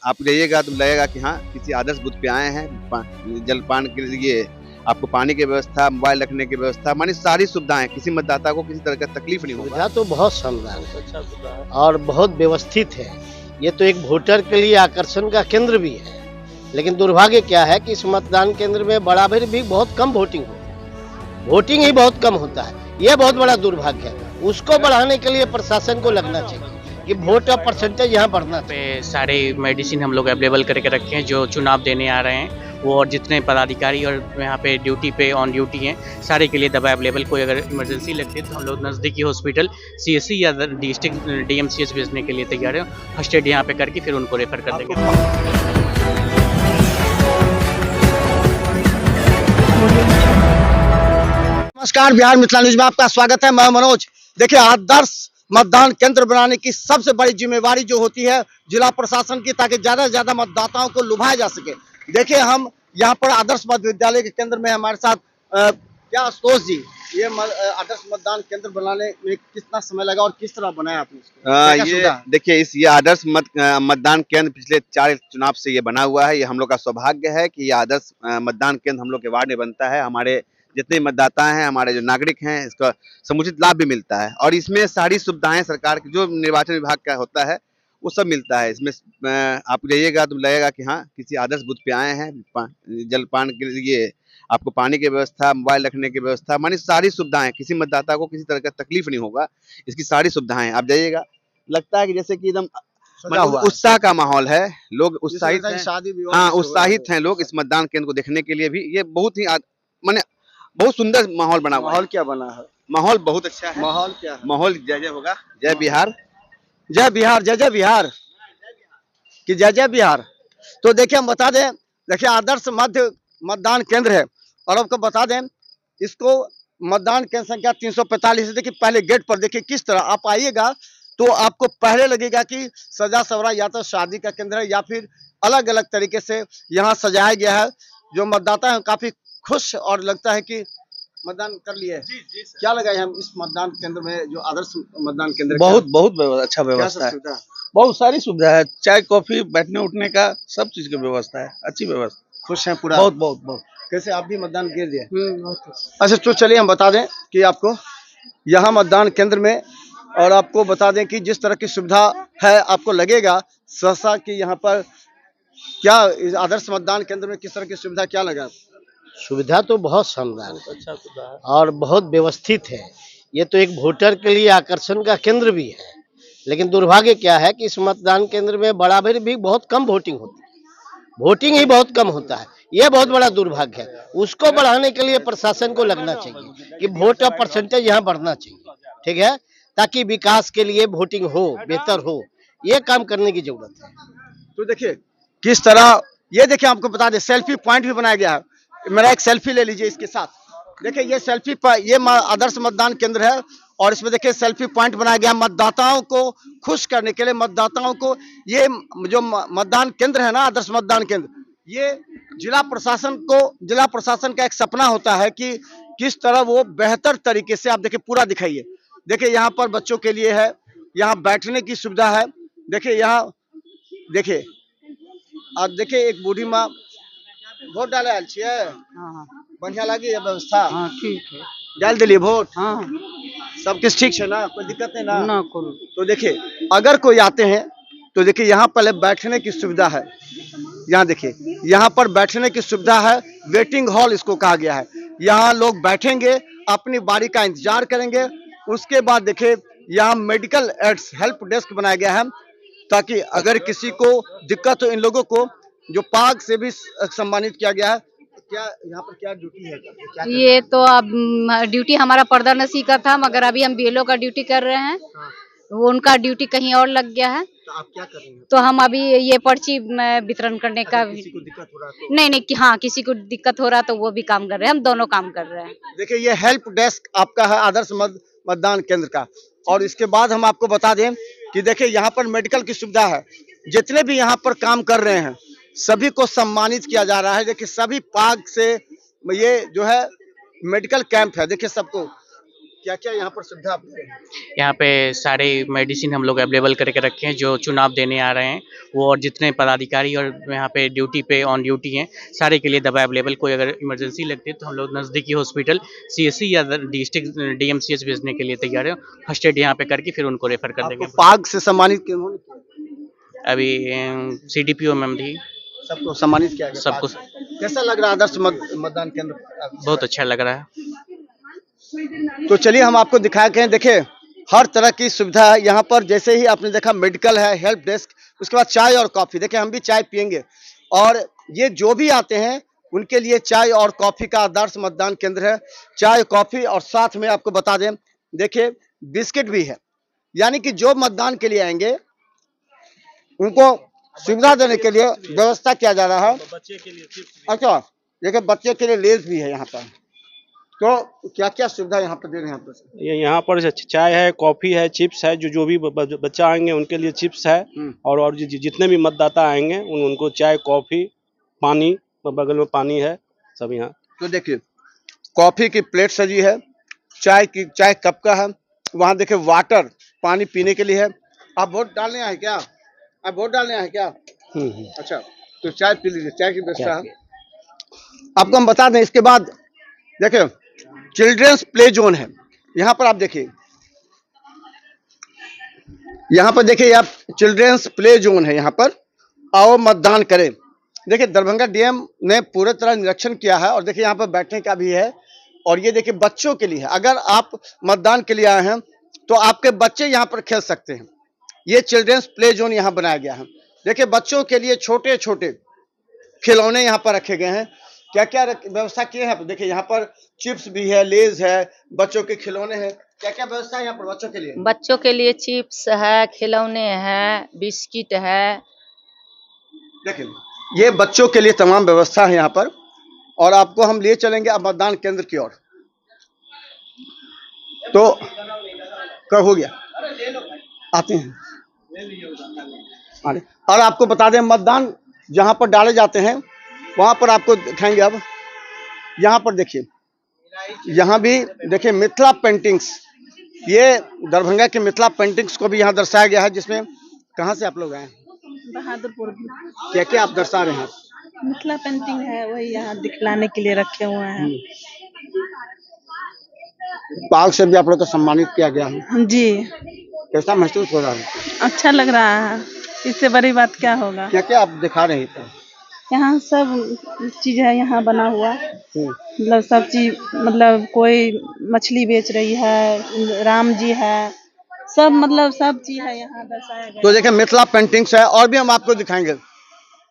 आप जाइएगा तो लगेगा कि हाँ किसी आदर्श बुथ पे आए हैं। जलपान के लिए आपको पानी की व्यवस्था, मोबाइल रखने की व्यवस्था, मानी सारी सुविधाएं, किसी मतदाता को किसी तरह का तकलीफ नहीं होगा। सुविधा तो बहुत शानदार है और बहुत व्यवस्थित है। ये तो एक वोटर के लिए आकर्षण का केंद्र भी है, लेकिन दुर्भाग्य क्या है कि इस मतदान केंद्र में बराबर भी बहुत कम वोटिंग होती है। वोटिंग ही बहुत कम होता है, ये बहुत बड़ा दुर्भाग्य है। उसको बढ़ाने के लिए प्रशासन को लगना चाहिए कि वोट का परसेंटेज यहाँ बढ़ना चाहिए। पे सारे मेडिसिन हम लोग अवेलेबल करके रखे हैं जो चुनाव देने आ रहे हैं वो, और जितने पदाधिकारी और यहाँ पे ड्यूटी पे ऑन ड्यूटी हैं सारे के लिए दवा अवेलेबल। कोई अगर इमरजेंसी लगती है तो हम लोग नज़दीकी हॉस्पिटल CSC या डिस्ट्रिक्ट DMCH भेजने के लिए तैयार हैं। फर्स्ट एड यहाँ पे करके फिर उनको रेफर कर देंगे। नमस्कार, बिहार मिथिला न्यूज में आपका स्वागत है। मैं मनोज। देखिए, आदर्श मतदान केंद्र बनाने की सबसे बड़ी जिम्मेवारी जो होती है जिला प्रशासन की, ताकि ज्यादा से ज्यादा मतदाताओं को लुभाया जा सके। देखिए, हम यहाँ पर आदर्श मध्य विद्यालय के केंद्र में हमारे साथ क्या आशुतोष जी, ये आदर्श मतदान केंद्र बनाने में कितना समय लगा और किस तरह बनाया आपने इसको? ये देखिए, ये आदर्श मतदान केंद्र पिछले 4 चुनाव से ये बना हुआ है। ये हम लोग का सौभाग्य है कि ये आदर्श मतदान केंद्र हम लोग के वार्ड में बनता है। हमारे जितने मतदाता हैं, हमारे जो नागरिक हैं, इसका समुचित लाभ भी मिलता है और इसमें सारी सुविधाएं सरकार की जो निर्वाचन विभाग का होता है वो सब मिलता है। इसमें आप जाइएगा तो लगेगा कि हाँ किसी आदर्श बुथ पे आए हैं। जलपान के लिए आपको पानी की व्यवस्था, मोबाइल रखने की व्यवस्था, मानी सारी सुविधाएं, किसी मतदाता को किसी तरह का तकलीफ नहीं होगा। इसकी सारी सुविधाएं, आप जाइएगा लगता है कि जैसे कि एकदम उत्साह का माहौल है। लोग उत्साहित हैं, हाँ उत्साहित हैं लोग इस मतदान केंद्र को देखने के लिए भी। ये बहुत ही माने बहुत सुंदर माहौल बना हुआ है। माहौल क्या बना है? माहौल बहुत अच्छा है। माहौल क्या है? माहौल जय जय होगा। जय बिहार, जय बिहार, जय जय बिहार कि जय जय बिहार। तो देखिए, हम बता दें, देखिए आदर्श मध्य मतदान केंद्र है और आपको बता दें इसको मतदान केंद्र संख्या 345 है। देखिए, पहले गेट पर देखिए किस तरह आप आइएगा तो आपको पहले लगेगा कि सजा सवरा या तो शादी का केंद्र है या फिर अलग अलग तरीके से यहाँ सजाया गया है। जो मतदाता है काफी खुश और लगता है कि मतदान कर लिए। क्या लगा है हम इस मतदान केंद्र में, जो आदर्श मतदान केंद्र? बहुत अच्छा व्यवस्था है। बहुत सारी सुविधा है, चाय कॉफी, बैठने उठने का सब चीज की व्यवस्था है, अच्छी व्यवस्था। खुश हैं पूरा? बहुत बहुत बहुत। कैसे आप भी मतदान कर दिए? अच्छा, तो चलिए हम बता दें कि आपको यहाँ मतदान केंद्र में, और आपको बता दें कि जिस तरह की सुविधा है आपको लगेगा सहसा कि यहाँ पर क्या इस आदर्श मतदान केंद्र में किस तरह की सुविधा क्या लगा? सुविधा तो बहुत शानदार है, अच्छा सुविधा है और बहुत व्यवस्थित है। ये तो एक वोटर के लिए आकर्षण का केंद्र भी है, लेकिन दुर्भाग्य क्या है कि इस मतदान केंद्र में बराबर भी बहुत कम वोटिंग होती है। वोटिंग ही बहुत कम होता है, ये बहुत बड़ा दुर्भाग्य है। उसको बढ़ाने के लिए प्रशासन को लगना चाहिए कि वोट का परसेंटेज यहाँ बढ़ना चाहिए, ठीक है, ताकि विकास के लिए वोटिंग हो, बेहतर हो। ये काम करने की जरूरत है। तो देखिए किस तरह, ये देखिए आपको बता दें सेल्फी पॉइंट भी बनाया गया है। मेरा एक सेल्फी ले लीजिए इसके साथ। देखिए, ये सेल्फी ये आदर्श मतदान केंद्र है और इसमें देखिए सेल्फी पॉइंट बनाया गया मतदाताओं को खुश करने के लिए। मतदाताओं को ये जो मतदान केंद्र है ना, आदर्श मतदान केंद्र, ये जिला प्रशासन का एक सपना होता है कि किस तरह वो बेहतर तरीके से, आप देखिए पूरा दिखाइए। देखिए, यहाँ पर बच्चों के लिए है, यहाँ बैठने की सुविधा है। देखिए यहाँ देखिए, और देखिए एक बूढ़ी माँ वोट डाले आयल छियै। बढ़िया लगी है व्यवस्था? हाँ ठीक है, डाल दिलिए वोट? हाँ सब कुछ ठीक है ना, कोई दिक्कत नहीं ना? ना करो। तो देखिए, अगर कोई आते हैं तो देखिए यहाँ पहले बैठने की सुविधा है। यहाँ देखिए, यहाँ पर बैठने की सुविधा है। वेटिंग हॉल इसको कहा गया है। यहाँ लोग बैठेंगे, अपनी बारी का इंतजार करेंगे। उसके बाद देखिए यहाँ मेडिकल एड्स हेल्प डेस्क बनाया गया है, ताकि अगर किसी को दिक्कत हो, इन लोगों को जो पाग से भी सम्मानित किया गया है। क्या यहाँ पर क्या ड्यूटी है? क्या ये तो अब ड्यूटी हमारा पर्दानसी का था, मगर अभी हम BLO का ड्यूटी कर रहे हैं। वो उनका ड्यूटी कहीं और लग गया है। तो आप क्या कर रहे हैं? तो हम अभी ये पर्ची वितरण करने का। किसी को दिक्कत हो रहा है तो? नहीं, हाँ किसी को दिक्कत हो रहा है तो वो भी काम कर रहे हैं, हम दोनों काम कर रहे हैं। देखिए, ये हेल्प डेस्क आपका है आदर्श मतदान केंद्र का। और इसके बाद हम आपको बता दें कि देखिए यहाँ पर मेडिकल की सुविधा है। जितने भी यहाँ पर काम कर रहे हैं सभी को सम्मानित किया जा रहा है। देखिए, सभी पाग से ये जो है मेडिकल कैंप है, देखिए सबको क्या क्या यहाँ पर सुविधा आप दे रहे हैं? यहाँ पे सारे मेडिसिन हम लोग अवेलेबल करके रखे हैं जो चुनाव देने आ रहे हैं वो, और जितने पदाधिकारी और यहाँ पे ड्यूटी पे ऑन ड्यूटी हैं सारे के लिए दवा अवेलेबल। कोई अगर इमरजेंसी लगती है तो हम लोग नज़दीकी हॉस्पिटल CSC या डिस्ट्रिक्ट DMCH भेजने के लिए तैयार है। फर्स्ट एड यहाँ पे करके फिर उनको रेफर कर देंगे। आपको पाग से सम्मानित क्यों किया? अभी CDPO मैम थी, सबको सम्मानित किया गया। सबको कैसा लग रहा है आदर्श मतदान केंद्र? बहुत अच्छा लग रहा है। तो चलिए हम आपको दिखा के हैं। देखिए हर तरह की सुविधा है यहाँ पर। जैसे ही आपने देखा मेडिकल है, हेल्प डेस्क, उसके बाद चाय और कॉफ़ी। देखिए हम भी चाय पियेंगे और ये जो भी आते हैं उनके लिए चाय और कॉफ़ी का आदर्श मतदान केंद्र है। चाय कॉफ़ी और साथ में आपको बता दें, देखिए बिस्किट भी है। यानी कि जो मतदान के लिए आएंगे उनको सुविधा देने के लिए व्यवस्था किया जा रहा है। बच्चे के लिए अच्छा, देखिए बच्चे के लिए लेज भी है यहाँ पर। तो क्या क्या सुविधा यहाँ पर दे रहे हैं आप? ये यहाँ पर चाय है, कॉफी है, चिप्स है। जो भी बच्चा आएंगे उनके लिए चिप्स है। और जितने भी मतदाता आएंगे उनको चाय, कॉफी, पानी, बगल में पानी है सब यहाँ। तो देखिए कॉफी की प्लेट सजी है, चाय कप का है, वहाँ देखिए वाटर पानी पीने के लिए है। आप वोट डालने आए क्या? आप वोट डालने आए क्या? अच्छा, तो चाय पी लीजिए, चाय की व्यवस्था है। आपको हम बता दें इसके बाद देखिए चिल्ड्रंस प्ले जोन है यहाँ पर। आप देखिए यहाँ पर, देखिए आप चिल्ड्रंस प्ले जोन है यहाँ पर। आओ मतदान करें। देखिए दरभंगा DM ने पूरे तरह निरीक्षण किया है और देखिए यहाँ पर बैठने का भी है। और ये देखिए बच्चों के लिए है। अगर आप मतदान के लिए आए हैं तो आपके बच्चे यहाँ पर खेल सकते हैं। ये चिल्ड्रंस प्ले जोन यहाँ बनाया गया है। देखिए बच्चों के लिए छोटे छोटे खिलौने यहाँ पर रखे गए हैं। क्या क्या व्यवस्था की है? देखिए यहाँ पर चिप्स भी है, लेज है, बच्चों के खिलौने हैं। क्या क्या व्यवस्था है यहाँ पर बच्चों के लिए? बच्चों के लिए चिप्स है, खिलौने हैं, बिस्किट है। देखिए ये बच्चों के लिए तमाम व्यवस्था है यहाँ पर। और आपको हम लिए चलेंगे अब मतदान केंद्र की ओर। तो कब हो गया? आते हैं। और आपको बता दें मतदान जहाँ पर डाले जाते हैं वहाँ पर आपको दिखाएंगे। अब यहाँ पर देखिए, यहाँ भी देखिए मिथिला पेंटिंग्स, ये दरभंगा के मिथिला पेंटिंग्स को भी यहाँ दर्शाया गया है। जिसमें कहाँ से आप लोग आए हैं? बहादुरपुर। क्या क्या आप दर्शा रहे हैं? मिथिला पेंटिंग है, वही यहाँ दिखलाने के लिए रखे हुए हैं। पाग से भी आप लोग को सम्मानित किया गया है जी। कैसा महसूस हो रहा है? अच्छा लग रहा है, इससे बड़ी बात क्या होगा। क्या क्या आप दिखा रहे हैं? यहाँ सब चीज है, यहाँ बना हुआ मतलब सब चीज, मतलब कोई मछली बेच रही है, राम जी है, सब मतलब सब चीज है यहाँ दर्शाया गया। तो देखिए मिथिला पेंटिंग्स है और भी हम आपको दिखाएंगे।